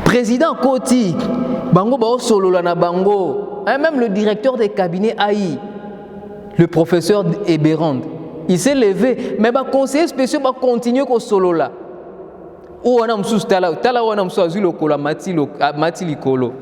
Président Koti, bango bao solo na bango, même le directeur des cabinets AI, le professeur Eberand, il s'est levé, mais les conseillers spéciaux va continuer au solo là. Ou on a msous tala on a msous azul kola mati likolo.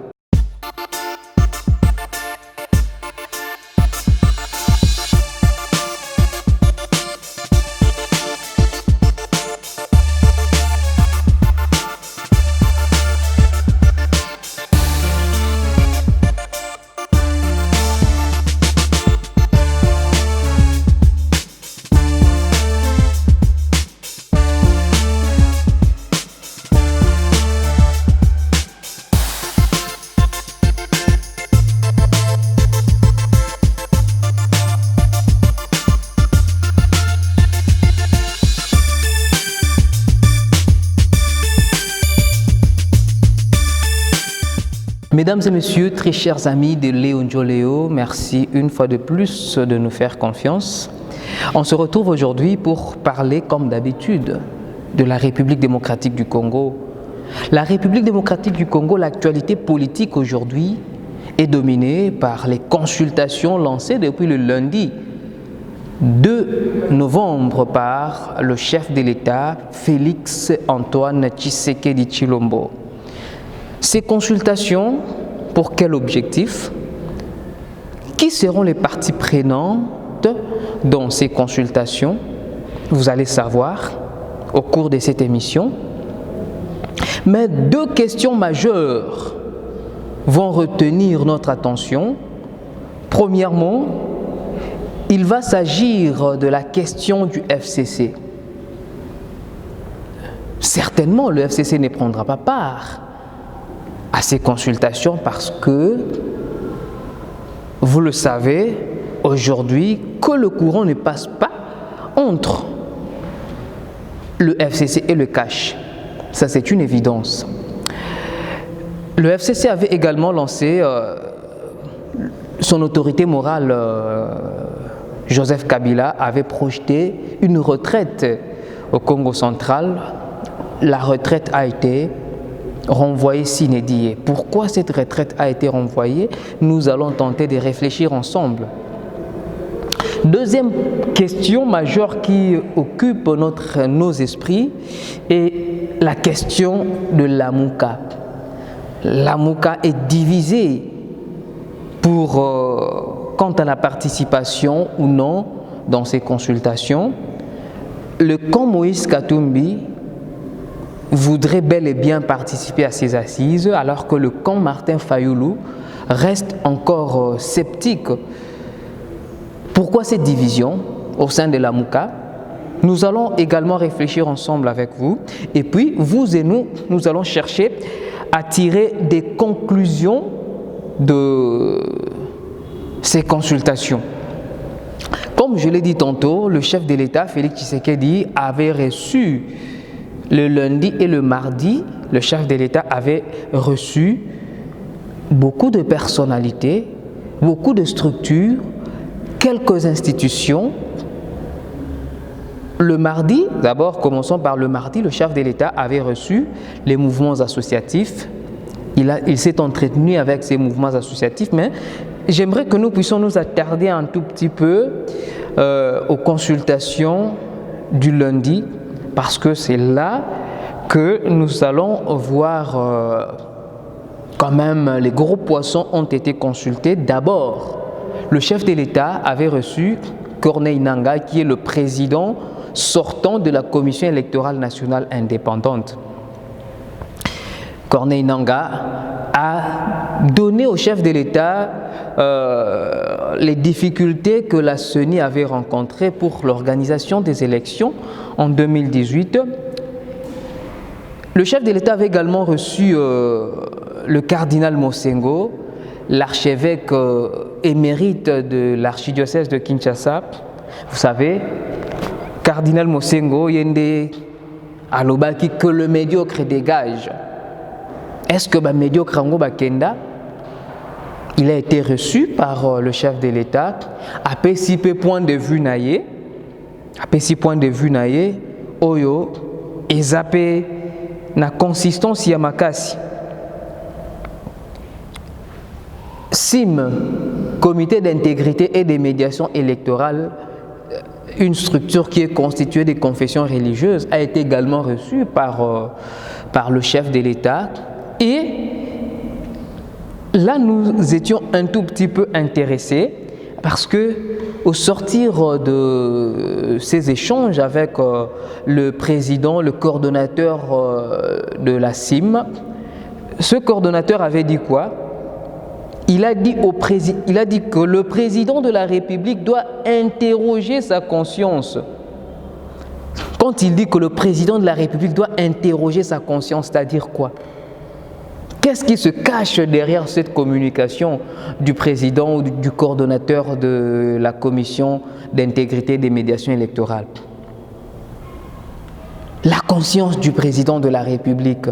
Mesdames et messieurs, très chers amis de Léo Njoleo, merci une fois de plus de nous faire confiance. On se retrouve aujourd'hui pour parler, comme d'habitude, de la République démocratique du Congo. La République démocratique du Congo, l'actualité politique aujourd'hui est dominée par les consultations lancées depuis le lundi 2 novembre par le chef de l'État, Félix Antoine Tshisekedi Tshilombo. Ces consultations, pour quel objectif? Qui seront les parties prenantes dans ces consultations? Vous allez savoir au cours de cette émission. Mais 2 questions majeures vont retenir notre attention. Premièrement, il va s'agir de la question du FCC. Certainement, le FCC ne prendra pas part à ces consultations parce que, vous le savez, aujourd'hui, que le courant ne passe pas entre le FCC et le cash. Ça, c'est une évidence. Le FCC avait également lancé son autorité morale, Joseph Kabila, avait projeté une retraite au Congo central. La retraite a été renvoyée sine die. Pourquoi cette retraite a été renvoyée? Nous allons tenter de réfléchir ensemble. Deuxième question majeure qui occupe nos esprits est la question de l'Amouka. L'Amouka est divisée quant à la participation ou non dans ces consultations. Le camp Moïse Katumbi voudrait bel et bien participer à ces assises, alors que le camp Martin Fayoulou reste encore sceptique. Pourquoi cette division au sein de l'Amouka? Nous allons également réfléchir ensemble avec vous, et puis vous et nous allons chercher à tirer des conclusions de ces consultations. Comme je l'ai dit tantôt, le chef de l'État, Félix Tshisekedi, avait reçu le lundi et le mardi, le chef de l'État avait reçu beaucoup de personnalités, beaucoup de structures, quelques institutions. Le mardi, d'abord commençons par le mardi, le chef de l'État avait reçu les mouvements associatifs. Il s'est entretenu avec ces mouvements associatifs, mais j'aimerais que nous puissions nous attarder un tout petit peu aux consultations du lundi, parce que c'est là que nous allons voir quand même les gros poissons ont été consultés. D'abord, le chef de l'État avait reçu Corneille Nangaa, qui est le président sortant de la Commission électorale nationale indépendante. Corneille Nangaa a donné au chef de l'État les difficultés que la CENI avait rencontrées pour l'organisation des élections en 2018. Le chef de l'État avait également reçu le cardinal Mosengo, l'archevêque émérite de l'archidiocèse de Kinshasa. Vous savez, cardinal Mosengo Yende alobaki que le médiocre dégage. Est-ce que médiocre ango bakenda? Il a été reçu par le chef de l'État. Après 6 points de vue naïe, oyo ezapé na consistance ya makasi. CIM, Comité d'intégrité et de médiation électorale, une structure qui est constituée des confessions religieuses, a été également reçue par le chef de l'État. Et là, nous étions un tout petit peu intéressés parce que, au sortir de ces échanges avec le président, le coordonnateur de la CIM, ce coordonnateur avait dit quoi? Il a dit que le président de la République doit interroger sa conscience. Quand il dit que le président de la République doit interroger sa conscience, c'est-à-dire quoi? Qu'est-ce qui se cache derrière cette communication du président ou du coordonnateur de la commission d'intégrité et des médiations électorales? La conscience du président de la République.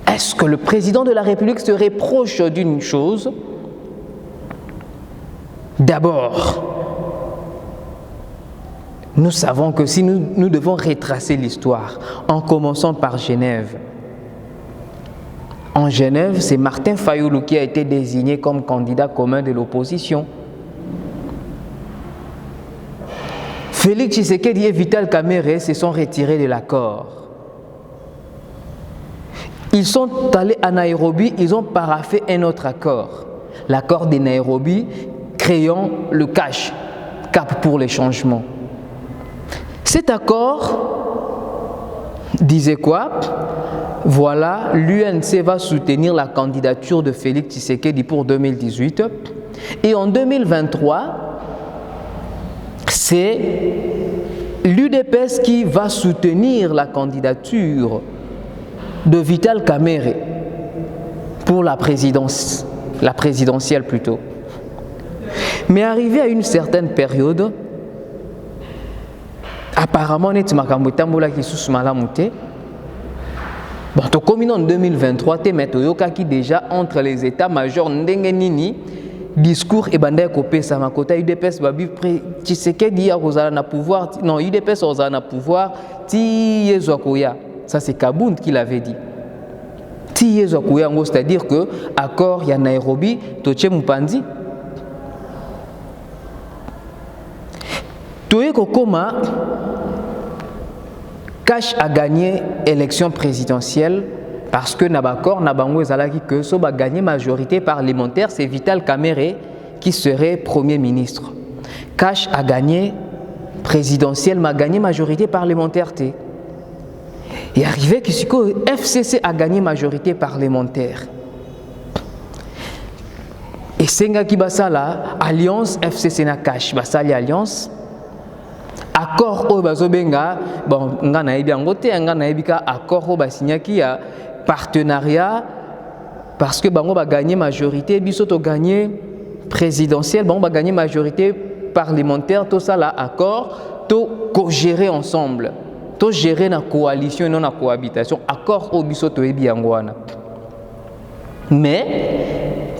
Est-ce que le président de la République se reproche d'une chose? D'abord, nous savons que si nous devons retracer l'histoire, en commençant par Genève. En Genève, c'est Martin Fayoulou qui a été désigné comme candidat commun de l'opposition. Félix Tshisekedi et Vital Kamerhe se sont retirés de l'accord. Ils sont allés à Nairobi, ils ont paraphé un autre accord. L'accord de Nairobi créant le Cap pour les changements. Cet accord disait quoi? Voilà, l'UNC va soutenir la candidature de Félix Tshisekedi pour 2018. Et en 2023, c'est l'UDPS qui va soutenir la candidature de Vital Kamerhe pour la présidentielle plutôt. Mais arrivé à une certaine période, apparemment, net makambo tambola ki sous malamuté. Bon, to comme en 2023, te metoyoka qui déjà entre les états-majors ndenge nini discours et banda kopé sa makota UDPS babi Tshisekedi ya kozala na pouvoir, non UDPS ozala na pouvoir ti yezwa koya. Ça, c'est Kabound qui l'avait dit. C'est-à-dire que accord ya Nairobi, Toche Mupandi. Toye Kokoma, Cash a gagné l'élection présidentielle parce que Nabakor, Nabango ezalaki que so ba gagné majorité parlementaire, c'est Vital Kamerhe qui serait Premier ministre. Cash a gagné présidentielle, m'a gagné majorité parlementaire. Et arrivé que FCC a gagné majorité parlementaire. Et Senga Kibasala, alliance FCC na Cash, Basali alliance. Accord au Bazobenga, bon, ngana ebi angote, ngana ebika accord au Basignaki a partenariat parce que bango ba gagné majorité, bisoto gagné présidentielle, bango ba gagné majorité parlementaire, tout ça là accord, tout co-gérer ensemble. To gérer na coalition et non na cohabitation, accord au bisoto ebi angwana. Mais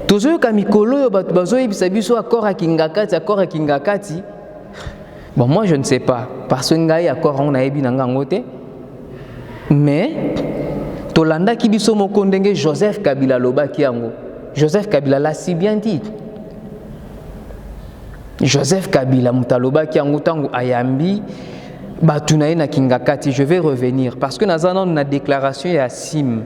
tozo kamikolo bazo ebisa biso accord à Kingakati. Bon, moi je ne sais pas parce que ngai accord on a ebi nanga ngote. Mais tolanda ki biso moko ndenge Joseph Kabila loba ki yango. Joseph Kabila l'a si bien dit. Joseph Kabila mutaloba ki yango tango ayambi Batunaï na Kingakati, je vais revenir parce que nous avons une déclaration et à SIM.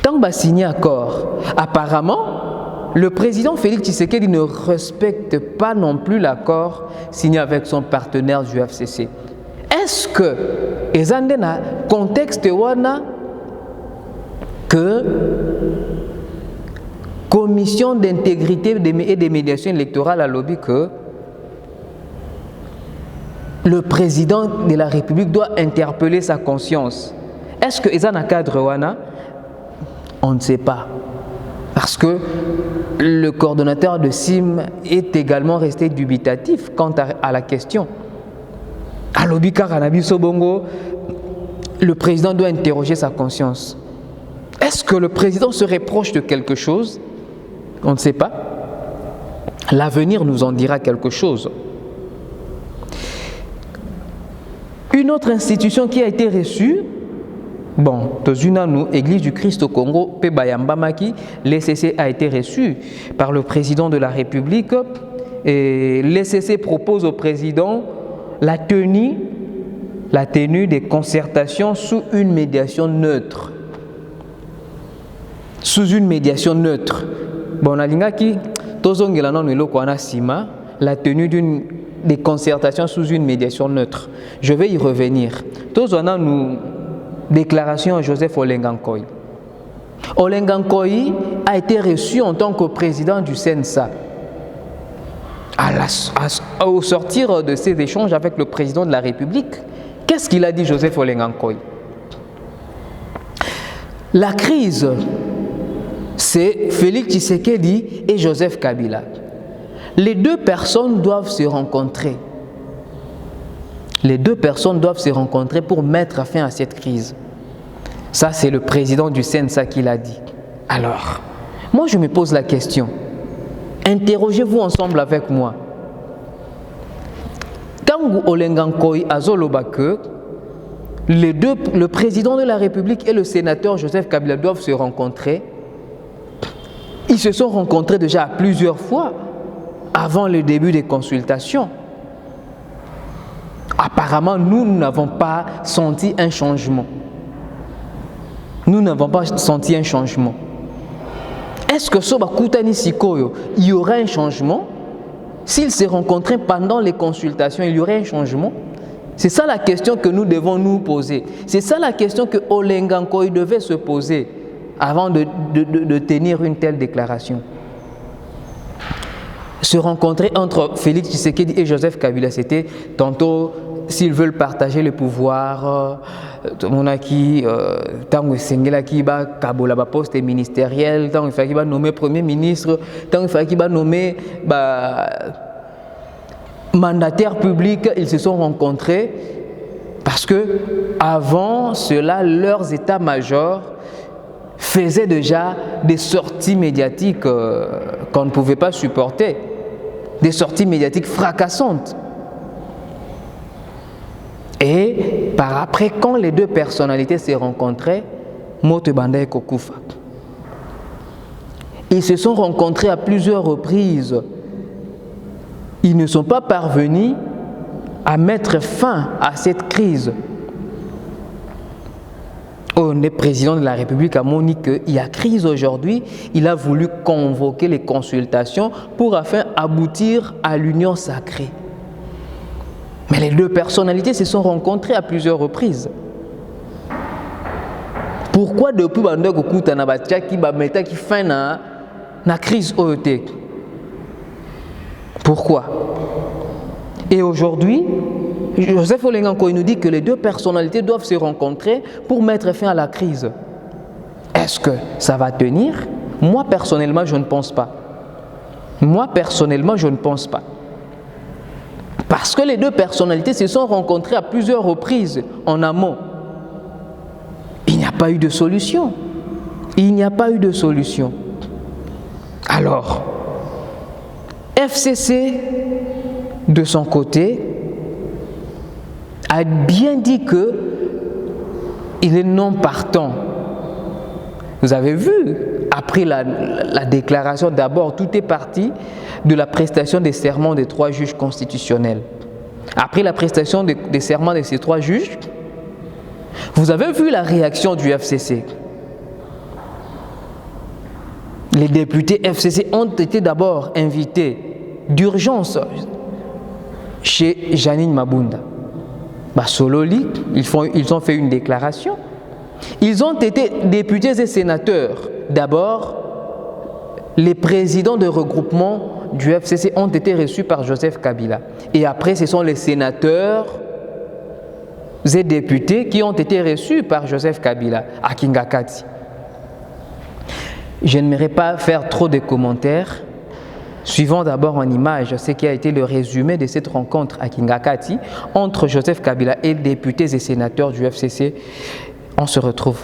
Tant que signé accord, apparemment, le président Félix Tshisekedi ne respecte pas non plus l'accord signé avec son partenaire du FCC. Est-ce que, ezandena contexte wana que commission d'intégrité et des médiations électorales a lobby que le président de la République doit interpeller sa conscience? Est-ce que Ezana cadre wana? On ne sait pas. Parce que le coordonnateur de SIM est également resté dubitatif quant à la question. À l'Obika Ranabi Sobongo, le président doit interroger sa conscience. Est-ce que le président se reproche de quelque chose? On ne sait pas. L'avenir nous en dira quelque chose. Une autre institution qui a été reçue, Bon, dans une église du Christ au Congo, Pebayambamaki, l'ECC a été reçu par le président de la République et l'ECC propose au président la tenue des concertations sous une médiation neutre. Sous une médiation neutre. Bon, la lingaki, la tenue des concertations sous une médiation neutre. Je vais y revenir. Tozona nous déclaration à Joseph Olengankoy. Olengankoy a été reçu en tant que président du CENSA. Au sortir de ces échanges avec le président de la République, qu'est-ce qu'il a dit Joseph Olengankoy? La crise, c'est Félix Tshisekedi et Joseph Kabila. Les deux personnes doivent se rencontrer. Les deux personnes doivent se rencontrer pour mettre fin à cette crise. Ça, c'est le président du CENSA qui l'a dit. Alors, moi, je me pose la question. Interrogez-vous ensemble avec moi. Tangu Olengankoy Azolobake, le président de la République et le sénateur Joseph Kabila doivent se rencontrer. Ils se sont rencontrés déjà plusieurs fois avant le début des consultations. Apparemment, nous n'avons pas senti un changement. Nous n'avons pas senti un changement. Est-ce que Soba Koutani Sikoyo, il y aurait un changement? S'ils se rencontraient pendant les consultations, il y aurait un changement? C'est ça la question que nous devons nous poser. C'est ça la question que Olengankoy devait se poser avant de tenir une telle déclaration. Se rencontrer entre Félix Tshisekedi et Joseph Kabila, c'était tantôt s'ils veulent partager le pouvoir, tant que ba kabola ba poste ministériel, tant qu'il va nommer premier ministre, tant qu'il va nommer mandataire public, ils se sont rencontrés parce que avant cela, leurs états-majors faisaient déjà des sorties médiatiques qu'on ne pouvait pas supporter, des sorties médiatiques fracassantes. Et par après, quand les deux personnalités se rencontraient, Motebanda et Kokufa, ils se sont rencontrés à plusieurs reprises. Ils ne sont pas parvenus à mettre fin à cette crise. Le président de la République a moni qu'il y a crise aujourd'hui. Il a voulu convoquer les consultations pour afin aboutir à l'union sacrée. Mais les deux personnalités se sont rencontrées à plusieurs reprises. Pourquoi depuis Bandeko Koutana Batchaki Bameta qui fait na crise OET? Pourquoi? Et aujourd'hui, Joseph Olengankoy nous dit que les deux personnalités doivent se rencontrer pour mettre fin à la crise. Est-ce que ça va tenir? Moi, personnellement, je ne pense pas. Moi, personnellement, je ne pense pas. Parce que les deux personnalités se sont rencontrées à plusieurs reprises en amont. Il n'y a pas eu de solution. Il n'y a pas eu de solution. Alors, FCC, de son côté, a bien dit qu'il est non partant. Vous avez vu, après la déclaration, d'abord, tout est parti de la prestation des serments des trois juges constitutionnels. Après la prestation des serments de ces trois juges, vous avez vu la réaction du FCC. Les députés FCC ont été d'abord invités d'urgence chez Janine Mabunda. Sololi, ils ont fait une déclaration. Ils ont été députés et sénateurs. D'abord, les présidents de regroupement du FCC ont été reçus par Joseph Kabila. Et après, ce sont les sénateurs et députés qui ont été reçus par Joseph Kabila à Kingakati. Je n'aimerais pas faire trop de commentaires. Suivons d'abord en image ce qui a été le résumé de cette rencontre à Kingakati entre Joseph Kabila et députés et sénateurs du FCC. On se retrouve.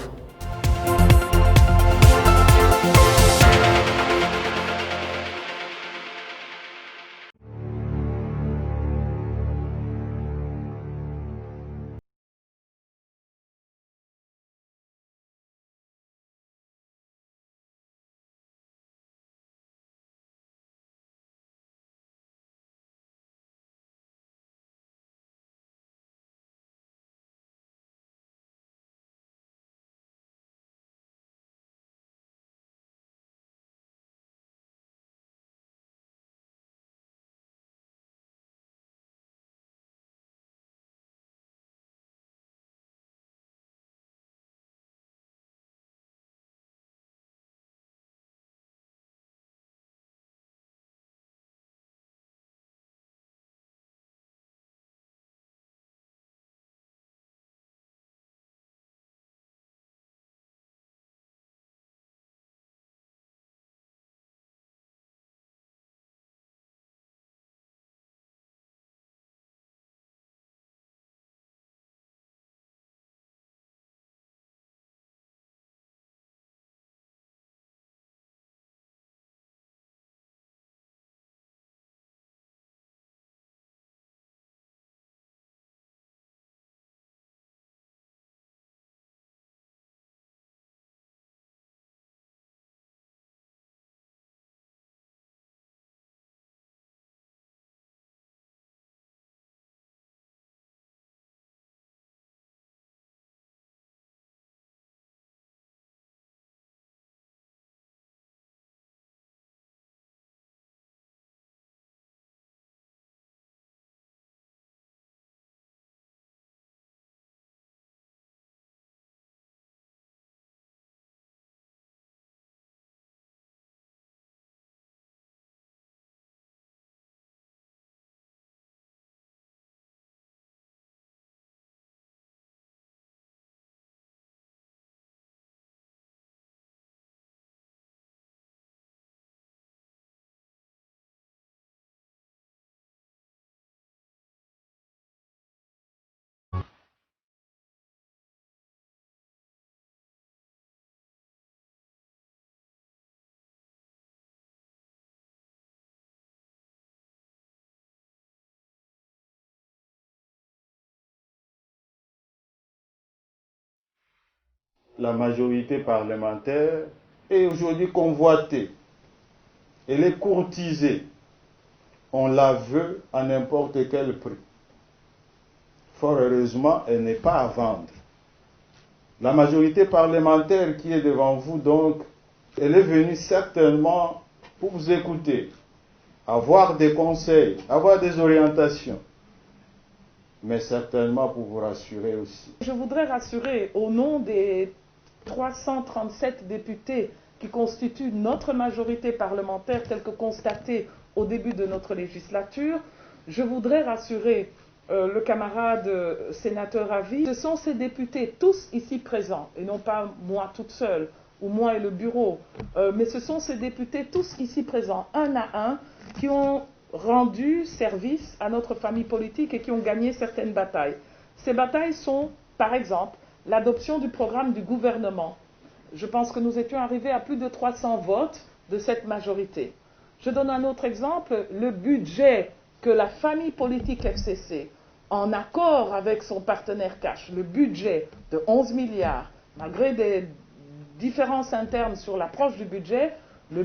la majorité parlementaire est aujourd'hui convoitée. Elle est courtisée. On la veut à n'importe quel prix. Fort heureusement, elle n'est pas à vendre. La majorité parlementaire qui est devant vous, donc, elle est venue certainement pour vous écouter, avoir des conseils, avoir des orientations, mais certainement pour vous rassurer aussi. Je voudrais rassurer au nom des 337 députés qui constituent notre majorité parlementaire telle que constatée au début de notre législature, je voudrais rassurer le camarade sénateur Avi. Ce sont ces députés tous ici présents, et non pas moi toute seule, ou moi et le bureau, mais ce sont ces députés tous ici présents, un à un, qui ont rendu service à notre famille politique et qui ont gagné certaines batailles. Ces batailles sont, par exemple, l'adoption du programme du gouvernement. Je pense que nous étions arrivés à plus de 300 votes de cette majorité. Je donne un autre exemple, le budget que la famille politique FCC, en accord avec son partenaire Cash, le budget de 11 milliards, malgré des différences internes sur l'approche du budget, le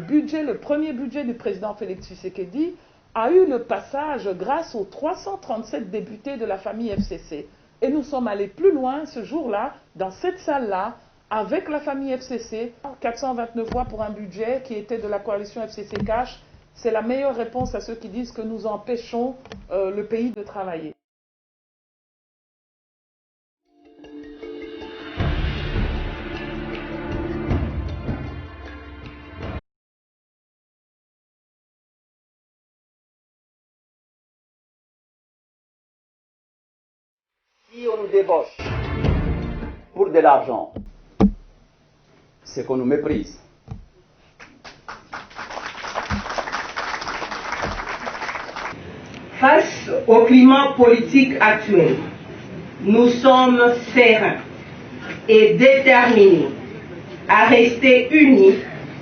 premier budget du président Félix Tshisekedi a eu le passage grâce aux 337 députés de la famille FCC. Et nous sommes allés plus loin ce jour-là, dans cette salle-là, avec la famille FCC, 429 voix pour un budget qui était de la coalition FCC Cash. C'est la meilleure réponse à ceux qui disent que nous empêchons le pays de travailler. Si on nous débauche pour de l'argent, c'est qu'on nous méprise. Face au climat politique actuel, nous sommes sereins et déterminés à rester unis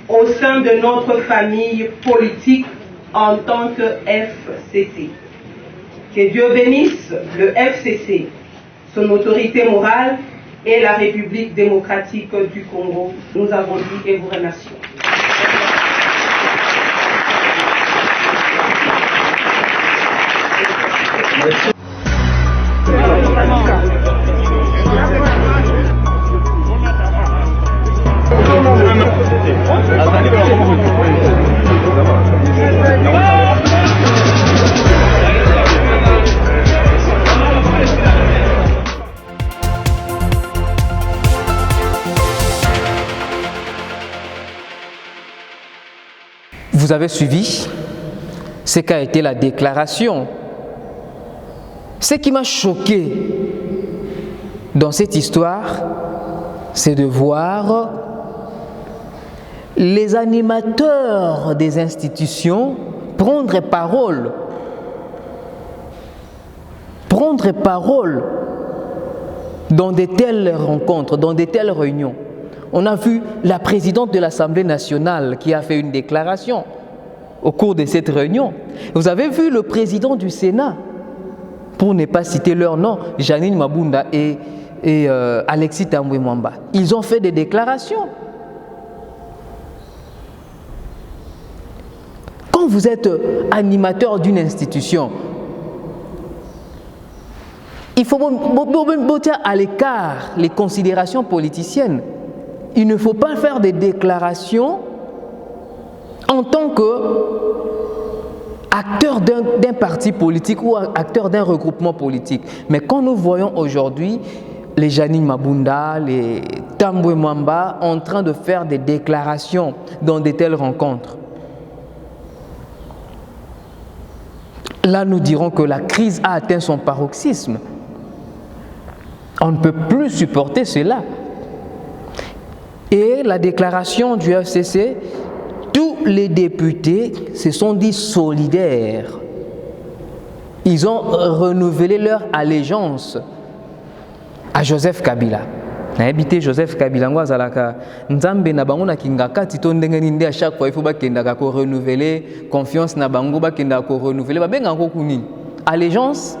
au sein de notre famille politique en tant que FCC. Que Dieu bénisse le FCC, son autorité morale et la République démocratique du Congo. Nous avons dit et vous remercions. Vous avez suivi ce qu'a été la déclaration. Ce qui m'a choqué dans cette histoire, c'est de voir les animateurs des institutions prendre parole dans de telles rencontres, dans de telles réunions. On a vu la présidente de l'Assemblée nationale qui a fait une déclaration au cours de cette réunion. Vous avez vu le président du Sénat, pour ne pas citer leur nom, Janine Mabunda et Alexis Tambwe Mwamba. Ils ont fait des déclarations. Quand vous êtes animateur d'une institution, il faut mettre à l'écart les considérations politiciennes. Il ne faut pas faire des déclarations en tant qu'acteur d'un parti politique ou acteur d'un regroupement politique. Mais quand nous voyons aujourd'hui les Janine Mabunda, les Tambwe Mwamba en train de faire des déclarations dans de telles rencontres, là nous dirons que la crise a atteint son paroxysme. On ne peut plus supporter cela. Et la déclaration du FCC, tous les députés se sont dit solidaires. Ils ont renouvelé leur allégeance à Joseph Kabila. Habité Joseph Kabila ngwazalaka nzambe na bango na kingaka tito ndenge ninde à chaque fois il faut bakenda ko renouveler confiance na bango bakenda ko renouveler ba benga ko kuni allégeance.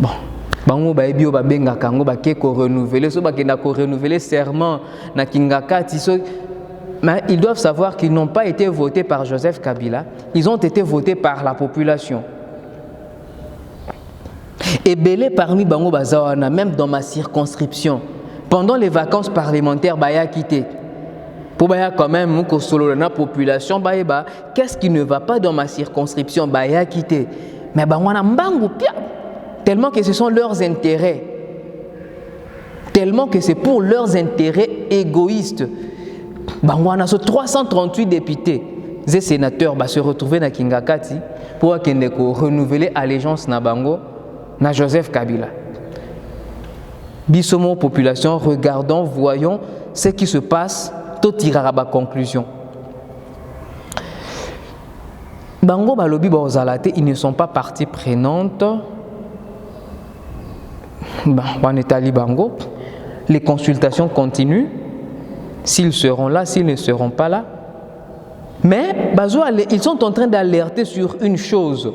Bon, bango baebio babenga kango bakeko renouveler so bakenda ko renouveler serment na Kingakati so. Mais ils doivent savoir qu'ils n'ont pas été votés par Joseph Kabila, ils ont été votés par la population. Et belé parmi bango bazawana, même dans ma circonscription, pendant les vacances parlementaires, baya quitté. Pour baya quand même ko solo na population baya qu'est-ce qui ne va pas dans ma circonscription baya quitté. Mais bango na mbangu pia tellement que ce sont leurs intérêts. Tellement que c'est pour leurs intérêts égoïstes. Bango na so 338 députés, les sénateurs se retrouver na Kingakati pour kende ko renouveler allégeance na bango na Joseph Kabila. Bisomo population, regardons, voyons ce qui se passe, tout tirera ba conclusion. Bango balobi bozalate, ils ne sont pas partie prenante. Banetali bango, les consultations continuent. S'ils seront là, s'ils ne seront pas là. Mais ils sont en train d'alerter sur une chose.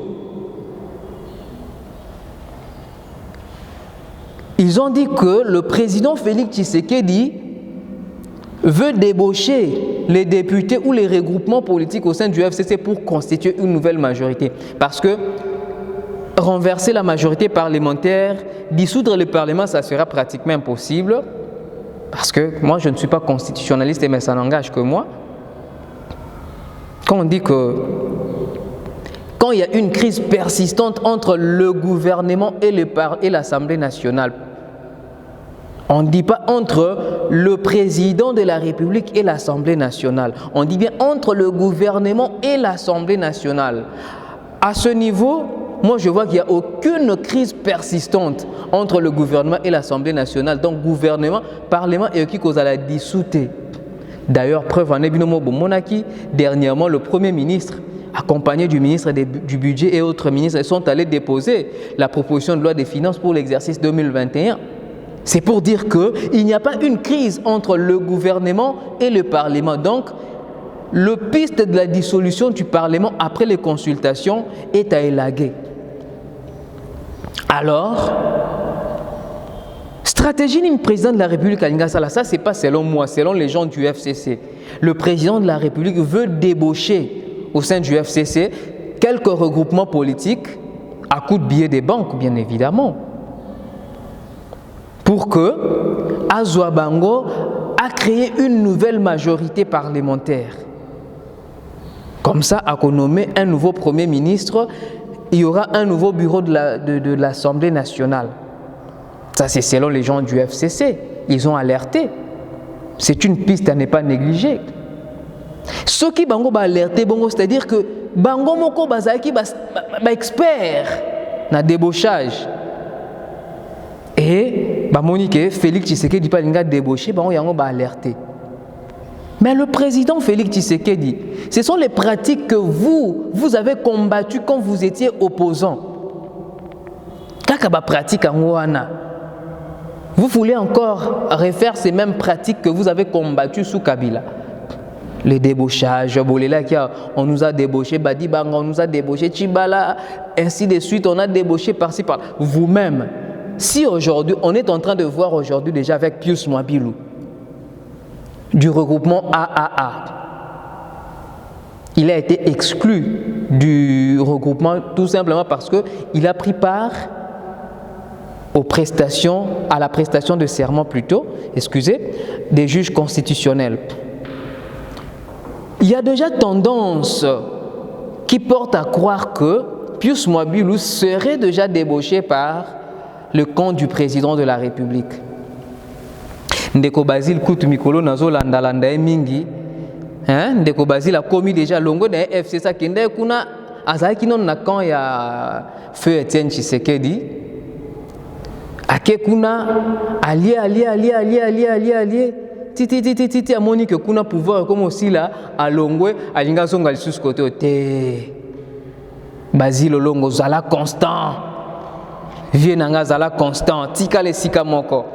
Ils ont dit que le président Félix Tshisekedi veut débaucher les députés ou les regroupements politiques au sein du FCC pour constituer une nouvelle majorité. Parce que renverser la majorité parlementaire, dissoudre le Parlement, ça sera pratiquement impossible. Parce que moi, je ne suis pas constitutionnaliste, mais ça n'engage que moi. Quand on dit que quand il y a une crise persistante entre le gouvernement et l'Assemblée nationale, on ne dit pas entre le président de la République et l'Assemblée nationale. On dit bien entre le gouvernement et l'Assemblée nationale. À ce niveau, moi je vois qu'il n'y a aucune crise persistante entre le gouvernement et l'Assemblée nationale. Donc gouvernement, parlement et qui cause à la dissoute. D'ailleurs, preuve en est Monaki, dernièrement le Premier ministre, accompagné du ministre du Budget et autres ministres, sont allés déposer la proposition de loi des finances pour l'exercice 2021. C'est pour dire qu'il n'y a pas une crise entre le gouvernement et le Parlement. Donc, le piste de la dissolution du Parlement après les consultations est à élaguer. Alors, stratégie du président de la République, ça c'est pas selon moi, selon les gens du FCC. Le président de la République veut débaucher au sein du FCC quelques regroupements politiques à coup de billets des banques, bien évidemment, pour que Azwa Bango a créé une nouvelle majorité parlementaire. Comme ça, à nommer un nouveau Premier ministre, il y aura un nouveau bureau de l'Assemblée nationale. Ça, c'est selon les gens du FCC. Ils ont alerté. C'est une piste à ne pas négliger. Ce qui Bango va alerter, c'est-à-dire que Bango Moko Bazaki est expert dans le débauchage. Et Monique, Félix Tshisekedi dit pas débauché, Bango Yango va alerter. Mais le président Félix Tshisekedi, ce sont les pratiques que vous avez combattues quand vous étiez opposant. Kakaba pratique en Ouana. Vous voulez encore refaire ces mêmes pratiques que vous avez combattues sous Kabila. Les débauchages, on nous a débauché, Badibang, on nous a débauché, Chibala, ainsi de suite, on a débauché par-ci, par-là. Vous-même, si aujourd'hui, on est en train de voir aujourd'hui déjà avec Pius Mwabilou, du regroupement AAA, il a été exclu du regroupement tout simplement parce qu'il a pris part à la prestation de serment plutôt, des juges constitutionnels. Il y a déjà tendance qui porte à croire que Pius Mwabilou serait déjà débauché par le camp du président de la République. Ndeko Basile Koutou Mikolo nazo landa mingi, Ndeko Basile a commis déjà longo de FCC kende kuna azaki non na camp ya feu Etienne Tshisekedi. Ake kuna allié titi amoni que kuna pouvoir comme aussi là à Longwe alinga zonga lisusu côté te Basile Longo zala constant vie nanga zala constant tika le sika moko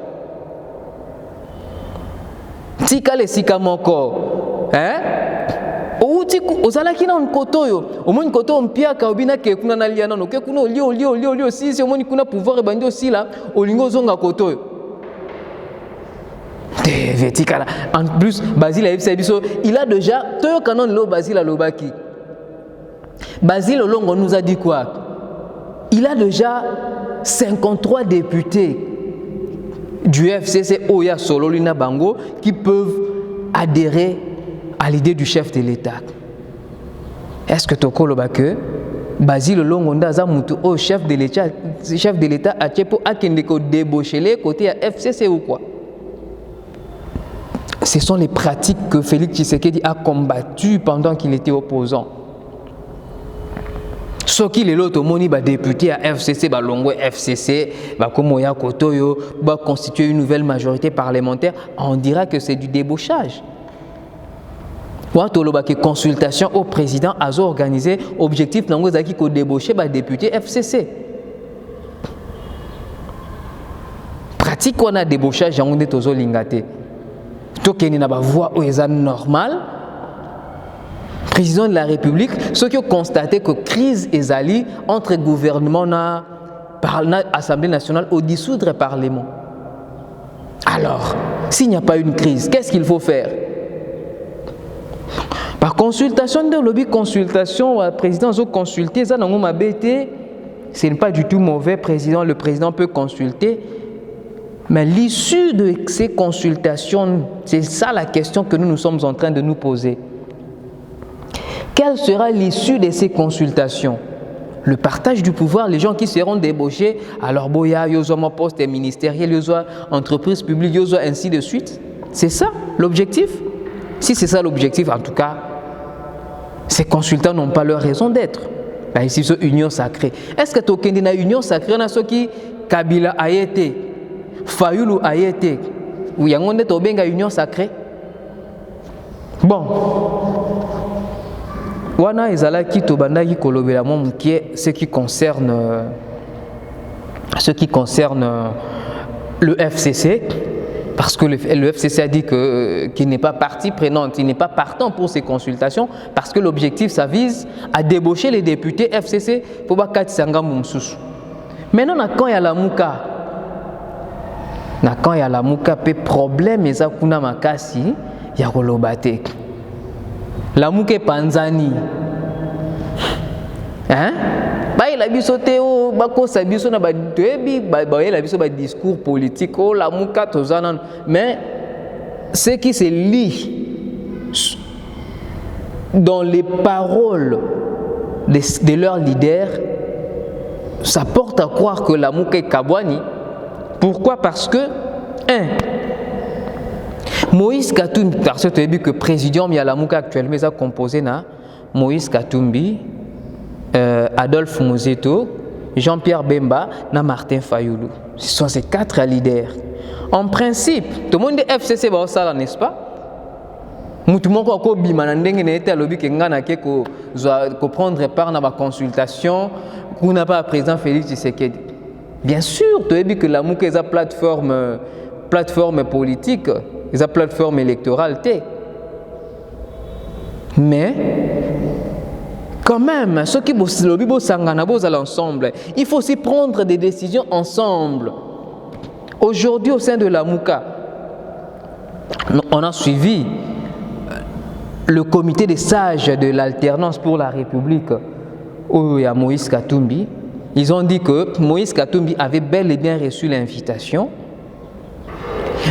outi ozalaki na nkoto yo omoni nkoto ompiaka obina ke kuna na liana no ke kuna olio si omoni kuna pouvoir ebandi aussi là olingo ozonga koto yo vertical. En plus Basile il a déjà tout canon lo Basile Lobaki. Basile Olongo nous a dit quoi? Il a déjà 53 députés du FCC Oya Solo Lina Bango qui peuvent adhérer à l'idée du chef de l'État. Est-ce que Toko Lobake Basile Olongo Ndaza Moutou au chef de l'État a Tchepo Akendeko débauché les côtés à FCC ou quoi? Ce sont les pratiques que Félix Tshisekedi a combattues pendant qu'il était opposant. Ce qui est l'autre moni député à FCC, Longo FCC, Komoya Kotoyo, constituer une nouvelle majorité parlementaire, on dira que c'est du débauchage. Consultation au président a organisé objectif nango zaki ko débaucher député FCC. Pratique on a débauchage on est tozo lingate. Tokeni na ba voix normale. Président de la République, ceux qui ont constaté que crise est allée entre gouvernement et l'Assemblée nationale au dissoudre le Parlement. Alors, s'il n'y a pas une crise, qu'est-ce qu'il faut faire? Par consultation de lobby, consultation, le président a consulté, ça n'a pas été, ce n'est pas du tout mauvais, le président peut consulter, mais l'issue de ces consultations, c'est ça la question que nous sommes en train de nous poser. Quelle sera l'issue de ces consultations? Le partage du pouvoir, les gens qui seront débauchés, alors boya, yozo poste ministériel, yozo entreprise publique, yozo ainsi de suite. C'est ça l'objectif? Si c'est ça l'objectif, en tout cas, ces consultants n'ont pas leur raison d'être. Ici, c'est une union sacrée. Est-ce que tu as une union sacrée? On a ceux qui Kabila a été, Fayoulou a été, ou il y a une union sacrée? Bon. Wana ezala ki tobanda ki kolobela mo mukie ce qui concerne le FCC, parce que le FCC a dit qu'il n'est pas partie prenante, il n'est pas partant pour ces consultations, parce que l'objectif ça vise à débaucher les députés FCC pour bakati sanga mumsusu. Maintenant quand il y a la muka pe problème eza kuna makasi ya kolobate. La mouke panzani. Hein? Il a bisoté au bako sabiso na ba debi il a biso ba discours politique oh la mouka tozanan mais ce qui se lit dans les paroles de leurs leaders ça porte à croire que la mouka est Kabwani. Pourquoi? Parce que Moïse Katumbi, parce que tu as vu que le président Mialamouka actuellement est composé na Moïse Katumbi, Adolphe Mouzeto, Jean-Pierre Bemba, na Martin Fayoulou. Ce sont ces 4 leaders. En principe, tout le monde de FCC va ça, n'est-ce pas? Tout le monde a dit que prendre part dans la consultation, qu'on n'a pas président Félix Tshisekedi. Bien sûr, tu as vu que la Mouka est une plateforme politique. Ils ont plateforme électorale. Mais, quand même, ceux qui sont ensemble, il faut aussi prendre des décisions ensemble. Aujourd'hui, au sein de la Mouka, on a suivi le comité des sages de l'alternance pour la République, où il y a Moïse Katumbi. Ils ont dit que Moïse Katumbi avait bel et bien reçu l'invitation.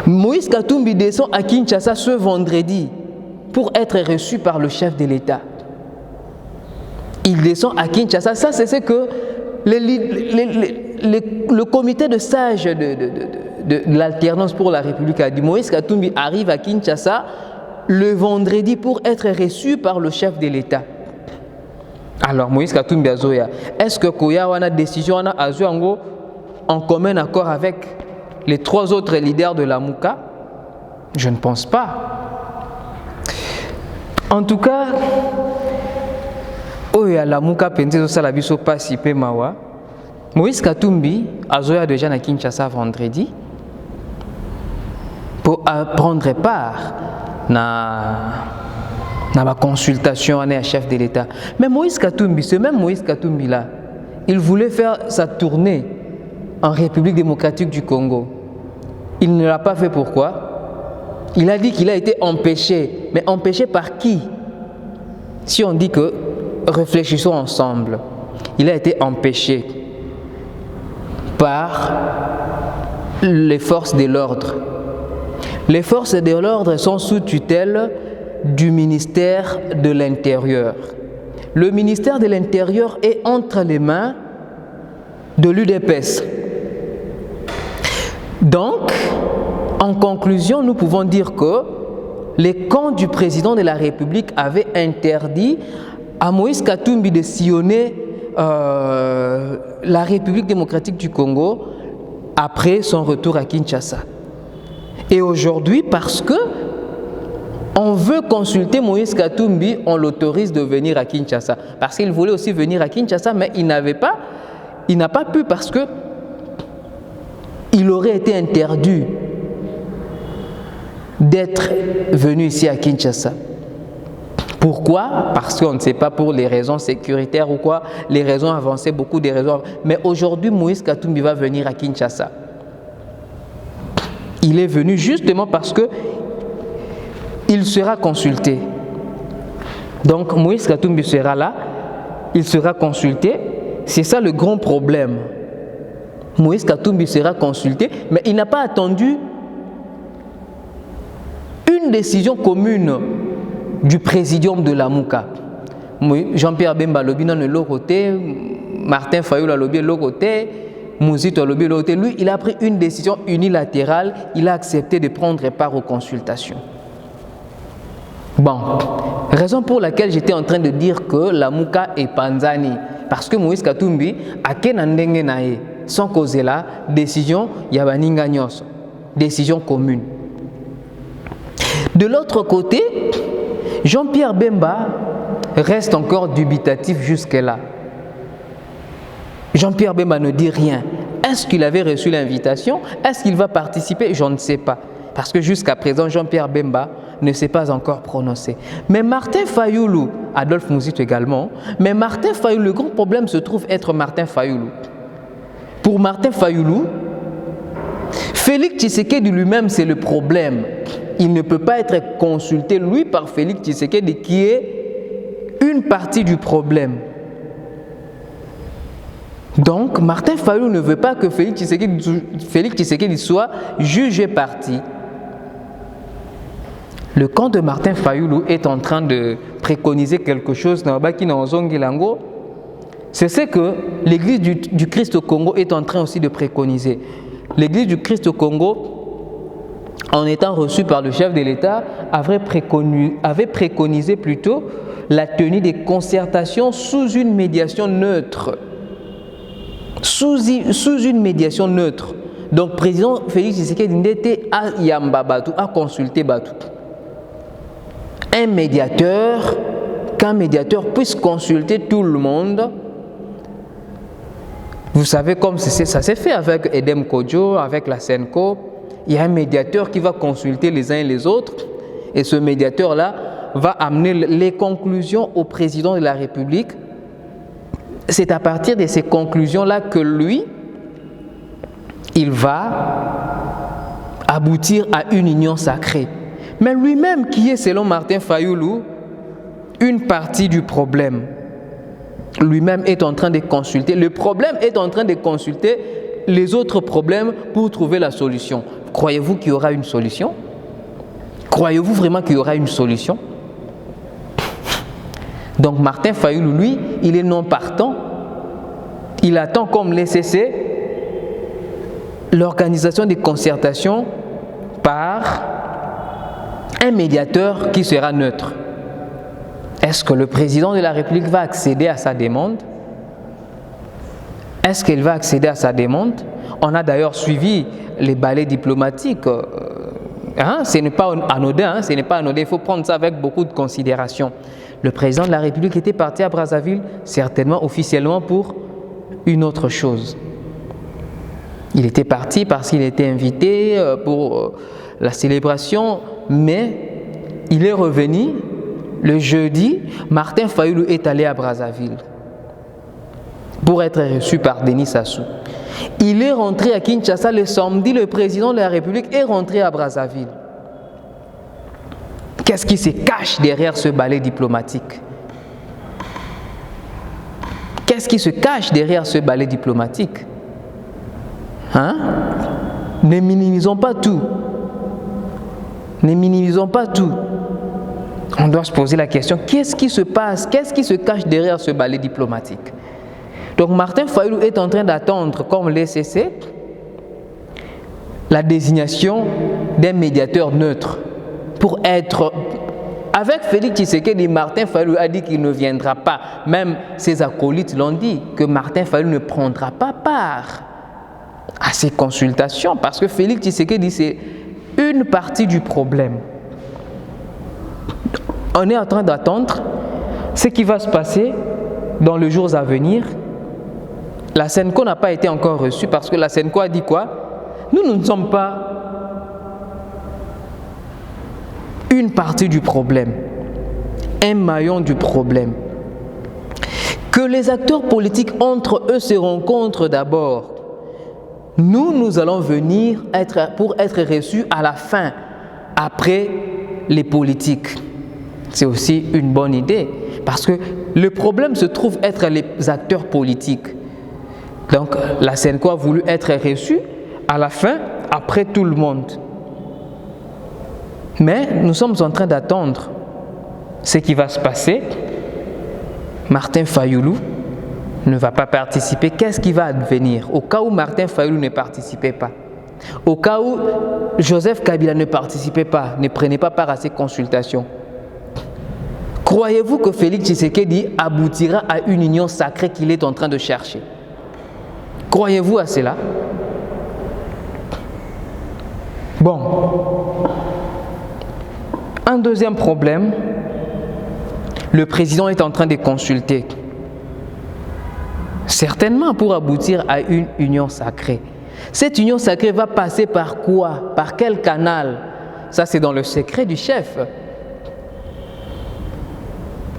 Moïse Katumbi descend à Kinshasa ce vendredi pour être reçu par le chef de l'État. Il descend à Kinshasa. Ça, c'est ce que le comité de sages de l'alternance pour la République a dit. Moïse Katumbi arrive à Kinshasa le vendredi pour être reçu par le chef de l'État. Alors, Moïse Katumbi Azoya, est-ce que Koya a une décision en commun accord avec les 3 autres leaders de la Mouka? Je ne pense pas. En tout cas, la Mouka Pentezo Salabiso Passi Pemawa, Moïse Katumbi a déjà à Kinshasa vendredi pour prendre part dans la consultation avec le chef de l'État. Mais Moïse Katumbi, ce même Moïse Katumbi là, il voulait faire sa tournée en République démocratique du Congo. Il ne l'a pas fait, pourquoi? Il a dit qu'il a été empêché. Mais empêché par qui? Si on dit que réfléchissons ensemble, il a été empêché par les forces de l'ordre. Les forces de l'ordre sont sous tutelle du ministère de l'Intérieur. Le ministère de l'Intérieur est entre les mains de l'UDPS. Donc, en conclusion, nous pouvons dire que les camps du président de la République avaient interdit à Moïse Katumbi de sillonner la République démocratique du Congo après son retour à Kinshasa. Et aujourd'hui, parce que on veut consulter Moïse Katumbi, on l'autorise de venir à Kinshasa. Parce qu'il voulait aussi venir à Kinshasa, mais il n'a pas pu parce que il aurait été interdit d'être venu ici à Kinshasa. Pourquoi? Parce qu'on ne sait pas, pour les raisons sécuritaires ou quoi, les raisons avancées, beaucoup de raisons. Mais aujourd'hui, Moïse Katumbi va venir à Kinshasa. Il est venu justement parce que il sera consulté. Donc Moïse Katumbi sera là, il sera consulté. C'est ça le grand problème. Moïse Katumbi sera consulté, mais il n'a pas attendu une décision commune du présidium de la Mouka. Jean-Pierre Bemba Lobina ne l'a côté, Martin Fayulu Lobby l'autre côté, Mouzito Lobby l'autre côté. Lui, il a pris une décision unilatérale, il a accepté de prendre part aux consultations. Bon, raison pour laquelle j'étais en train de dire que la Mouka est Panzani, parce que Moïse Katumbi a kenandenge nae, sans causer la décision yabaninga nyos, décision commune. De l'autre côté, Jean-Pierre Bemba reste encore dubitatif jusque-là. Jean-Pierre Bemba ne dit rien. Est-ce qu'il avait reçu l'invitation? Est-ce qu'il va participer? Je ne sais pas. Parce que jusqu'à présent, Jean-Pierre Bemba ne s'est pas encore prononcé. Mais Martin Fayulu, Adolphe Mouzito également, mais Martin Fayulu, le grand problème se trouve être Martin Fayulu. Pour Martin Fayulu, Félix Tshisekedi lui-même, c'est le problème. Il ne peut pas être consulté, lui, par Félix Tshisekedi, qui est une partie du problème. Donc, Martin Fayulu ne veut pas que Félix Tshisekedi soit jugé parti. Le camp de Martin Fayulu est en train de préconiser quelque chose dans Zongilango. C'est ce que l'Église du Christ au Congo est en train aussi de préconiser. L'Église du Christ au Congo, en étant reçue par le chef de l'État, avait préconisé plutôt la tenue des concertations sous une médiation neutre. Sous une médiation neutre. Donc, président Félix Tshisekedi était à Yamba Batou, à consulter Batou. Un médiateur, qu'un médiateur puisse consulter tout le monde. Vous savez comme ça s'est fait avec Edem Kodjo, avec la Senko. Il y a un médiateur qui va consulter les uns et les autres. Et ce médiateur-là va amener les conclusions au président de la République. C'est à partir de ces conclusions-là que lui, il va aboutir à une union sacrée. Mais lui-même qui est, selon Martin Fayulu, une partie du problème, lui-même est en train de consulter. Le problème est en train de consulter les autres problèmes pour trouver la solution. Croyez-vous qu'il y aura une solution? Croyez-vous vraiment qu'il y aura une solution? Donc Martin Fayulu, lui, il est non partant. Il attend comme l'ECC l'organisation des concertations par un médiateur qui sera neutre. Est-ce que le président de la République va accéder à sa demande? Est-ce qu'il va accéder à sa demande? On a d'ailleurs suivi les balais diplomatiques. Ce n'est pas anodin, ce n'est pas anodin. Il faut prendre ça avec beaucoup de considération. Le président de la République était parti à Brazzaville, certainement officiellement pour une autre chose. Il était parti parce qu'il était invité pour la célébration, mais il est revenu le jeudi, Martin Fayulu est allé à Brazzaville pour être reçu par Denis Sassou. Il est rentré à Kinshasa le samedi, le président de la République est rentré à Brazzaville. Qu'est-ce qui se cache derrière ce balai diplomatique? Qu'est-ce qui se cache derrière ce balai diplomatique? Ne minimisons pas tout. Ne minimisons pas tout. On doit se poser la question, qu'est-ce qui se passe? Qu'est-ce qui se cache derrière ce balai diplomatique? Donc Martin Fayulu est en train d'attendre, comme l'ECC, la désignation d'un médiateur neutre pour être... Avec Félix Tshisekedi, Martin Fayulu a dit qu'il ne viendra pas. Même ses acolytes l'ont dit, que Martin Fayulu ne prendra pas part à ces consultations parce que Félix Tshisekedi, c'est une partie du problème. On est en train d'attendre ce qui va se passer dans les jours à venir. La SENCO n'a pas été encore reçue parce que la SENCO a dit quoi? Nous ne sommes pas une partie du problème, un maillon du problème. Que les acteurs politiques entre eux se rencontrent d'abord. Nous allons venir pour être reçus à la fin, après les politiques. C'est aussi une bonne idée parce que le problème se trouve être les acteurs politiques. Donc la SENCO a voulu être reçue à la fin, après tout le monde. Mais nous sommes en train d'attendre ce qui va se passer. Martin Fayulu ne va pas participer. Qu'est-ce qui va advenir au cas où Martin Fayulu ne participait pas? Au cas où Joseph Kabila ne participait pas, ne prenait pas part à ces consultations? Croyez-vous que Félix Tshisekedi aboutira à une union sacrée qu'il est en train de chercher? Croyez-vous à cela? Bon. Un deuxième problème, le président est en train de consulter. Certainement pour aboutir à une union sacrée. Cette union sacrée va passer par quoi? Par quel canal? Ça, c'est dans le secret du chef.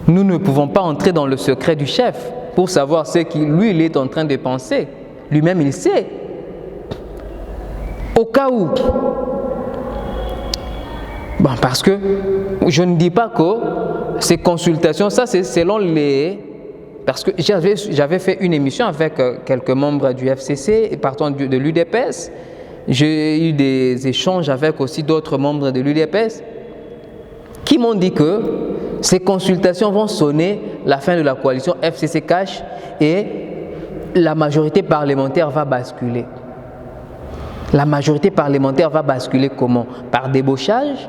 Nous ne pouvons pas entrer dans le secret du chef pour savoir ce qu'il lui il est en train de penser. Lui-même, il sait. Au cas où, bon, parce que je ne dis pas que ces consultations, ça c'est selon les... Parce que j'avais fait une émission avec quelques membres du FCC et partant de l'UDPS. J'ai eu des échanges avec aussi d'autres membres de l'UDPS qui m'ont dit que ces consultations vont sonner la fin de la coalition FCC-Cash et la majorité parlementaire va basculer. La majorité parlementaire va basculer comment? Par débauchage?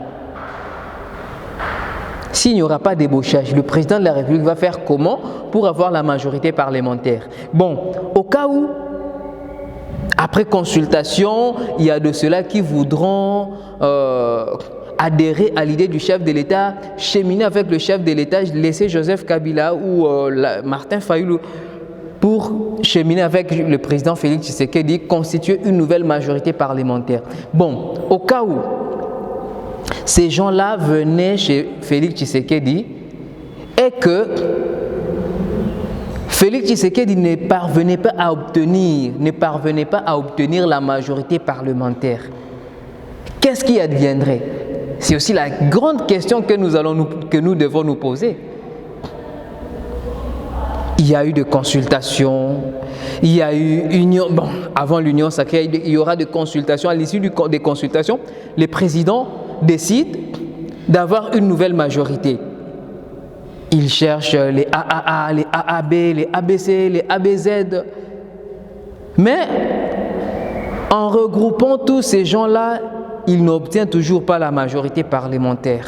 S'il n'y aura pas d'ébauchage, le président de la République va faire comment pour avoir la majorité parlementaire? Bon, au cas où, après consultation, il y a de ceux-là qui voudront adhérer à l'idée du chef de l'État, cheminer avec le chef de l'État, laisser Joseph Kabila ou Martin Fayulu pour cheminer avec le président Félix Tshisekedi, constituer une nouvelle majorité parlementaire. Bon, au cas où ces gens-là venaient chez Félix Tshisekedi et que Félix Tshisekedi ne parvenait pas à obtenir la majorité parlementaire, qu'est-ce qui adviendrait? C'est aussi la grande question que nous devons nous poser. Il y a eu des consultations, il y a eu union. Bon, avant l'union sacrée, il y aura des consultations. À l'issue des consultations, les présidents décident d'avoir une nouvelle majorité. Ils cherchent les AAA, les AAB, les ABC, les ABZ. Mais en regroupant tous ces gens-là, ils n'obtiennent toujours pas la majorité parlementaire.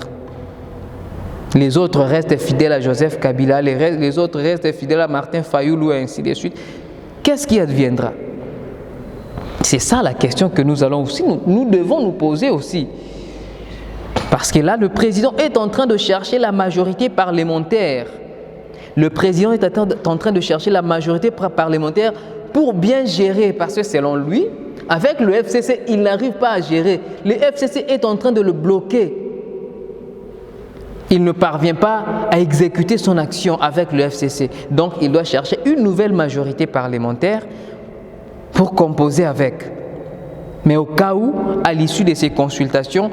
Les autres restent fidèles à Joseph Kabila, les autres restent fidèles à Martin Fayulu et ainsi de suite. Qu'est-ce qui adviendra? C'est ça la question que nous devons nous poser aussi. Parce que là, le président est en train de chercher la majorité parlementaire. Le président est en train de chercher la majorité parlementaire pour bien gérer, parce que selon lui, avec le FCC, il n'arrive pas à gérer. Le FCC est en train de le bloquer. Il ne parvient pas à exécuter son action avec le FCC. Donc, il doit chercher une nouvelle majorité parlementaire pour composer avec. Mais au cas où, à l'issue de ces consultations,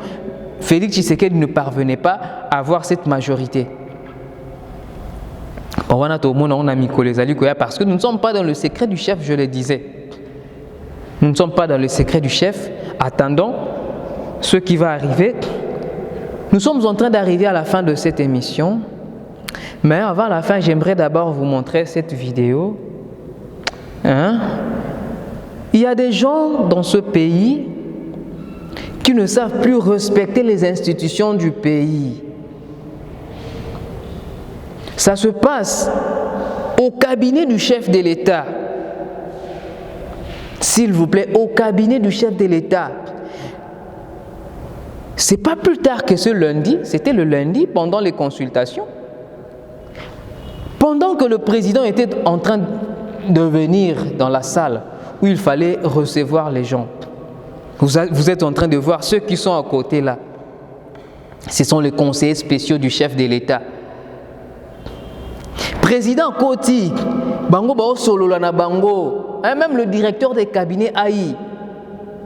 Félix Tshisekedi ne parvenait pas à avoir cette majorité. Parce que nous ne sommes pas dans le secret du chef, je le disais. Nous ne sommes pas dans le secret du chef. Attendons ce qui va arriver. Nous sommes en train d'arriver à la fin de cette émission. Mais avant la fin, j'aimerais d'abord vous montrer cette vidéo. Il y a des gens dans ce pays qui ne savent plus respecter les institutions du pays. Ça se passe au cabinet du chef de l'État. S'il vous plaît, au cabinet du chef de l'État. C'est pas plus tard que ce lundi, c'était le lundi pendant les consultations. Pendant que le président était en train de venir dans la salle où il fallait recevoir les gens. Vous êtes en train de voir ceux qui sont à côté là. Ce sont les conseillers spéciaux du chef de l'État. Président Koti, Bango Bao Solola na Bango, même le directeur des cabinets AI,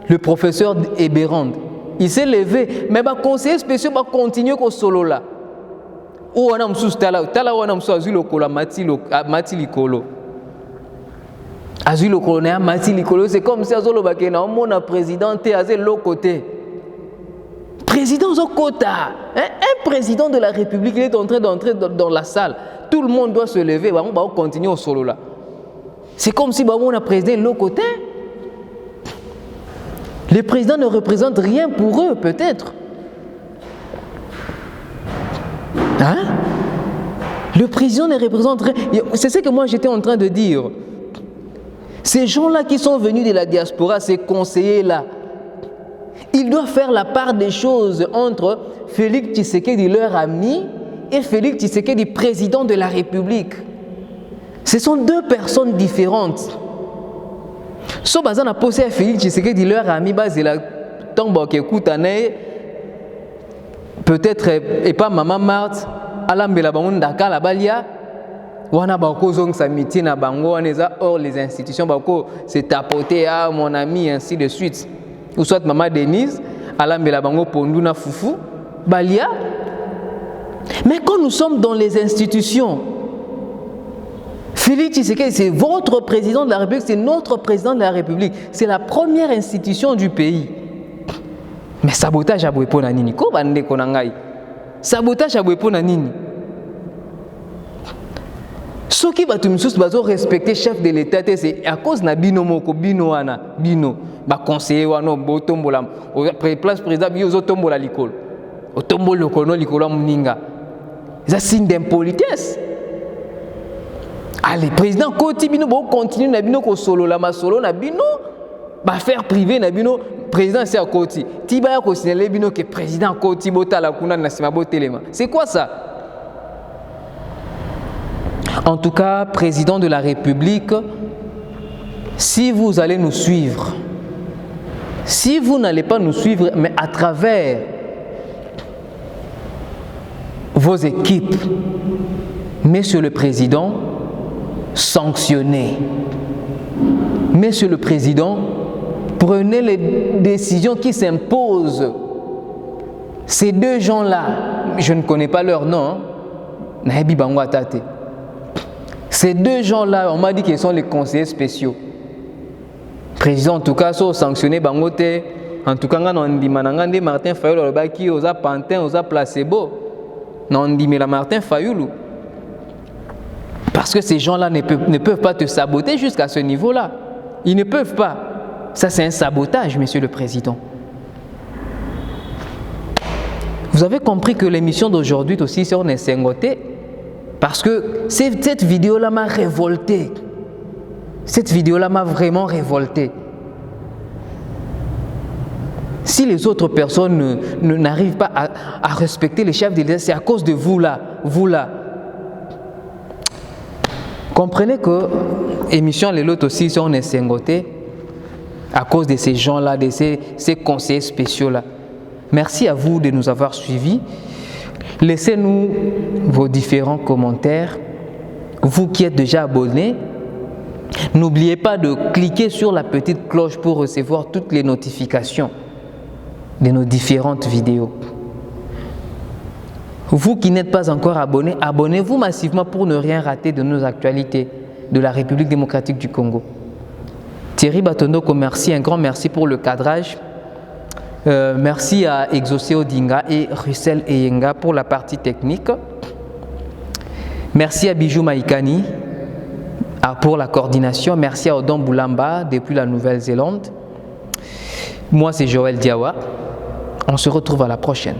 le professeur Eberand, il s'est levé, mais les conseillers spéciaux vont continuer au Solola. Où on a un sous-tala, tala on a un sous-tala, Mati Likolo. Azul colonel Mati Likolo, c'est comme si Azolo Bakena, on a président et Azé l'autre côté. Président Zokota, un président de la République, il est en train d'entrer dans la salle. Tout le monde doit se lever, on va continuer au solo là. C'est comme si on a président de l'autre côté. Les présidents ne représentent rien pour eux, peut-être. Le président ne représente rien. C'est ce que moi j'étais en train de dire. Ces gens-là qui sont venus de la diaspora, ces conseillers-là, ils doivent faire la part des choses entre Félix Tshisekedi, leur ami, et Félix Tshisekedi, président de la République. Ce sont deux personnes différentes. So bazan a posé à Félix Tshisekedi, leur ami, la tombe qui écoute peut-être et pas maman Marthe, alambela bangon daka la balia. Wana bako zong sa miti na bango aneza hors les institutions bako c'est tapoté à mon ami ainsi de suite. Ou soit maman Denise alambela bango pondu na fufu balia. Mais quand nous sommes dans les institutions, Félix Tshisekedi, c'est votre président de la République, c'est notre président de la République, c'est la première institution du pays. Mais sabotage à Bouepona Nini, ko bande konangai. Sabotage à Bouepona Nini. Ceux qui vont respecter le chef de l'État, c'est à cause de Bino Moko, Bino Wana, Bino, conseiller Wano, Botombola, place président, Biozo Tombola Likol, Otombo Lokono Likola Mninga. C'est un signe d'impolitesse. Allez, président Koti Bino, continue na Bino ko solo la masolo na Bino, affaire privée na Bino, président c'est à Koti. Tiba ko signaler Bino que président Koti Bota la kuna na Simabo Telema. C'est quoi ça? En tout cas, président de la République, si vous allez nous suivre, si vous n'allez pas nous suivre, mais à travers vos équipes, Monsieur le Président, sanctionnez. Monsieur le Président, prenez les décisions qui s'imposent. Ces deux gens-là, je ne connais pas leur nom, Nahebi Bango Tate. Ces deux gens-là, on m'a dit qu'ils sont les conseillers spéciaux. Président, en tout cas, sont sanctionnés Bangote. En tout cas, on dit Manangande Martin Fayoulou, le baki, osa Pantin, osa Placebo. On dit mais la Martin Fayoulou. Parce que ces gens-là ne peuvent pas te saboter jusqu'à ce niveau-là. Ils ne peuvent pas. Ça, c'est un sabotage, Monsieur le Président. Vous avez compris que l'émission d'aujourd'hui aussi, c'est on est sengoté. Parce que cette vidéo-là m'a révolté. Cette vidéo-là m'a vraiment révolté. Si les autres personnes n'arrivent pas à respecter les chefs de l'État, c'est à cause de vous là. Vous là. Comprenez que l'émission Les Lots aussi, on est sengoté à cause de ces gens-là, de ces conseillers spéciaux-là. Merci à vous de nous avoir suivis. Laissez-nous vos différents commentaires. Vous qui êtes déjà abonnés, n'oubliez pas de cliquer sur la petite cloche pour recevoir toutes les notifications de nos différentes vidéos. Vous qui n'êtes pas encore abonnés, abonnez-vous massivement pour ne rien rater de nos actualités de la République démocratique du Congo. Thierry Batondoko, merci, un grand merci pour le cadrage. Merci à Exaucé Odinga et Russell Eyenga pour la partie technique. Merci à Bijou Maïkani pour la coordination. Merci à Odon Boulamba depuis la Nouvelle-Zélande. Moi, c'est Joël Diawa. On se retrouve à la prochaine.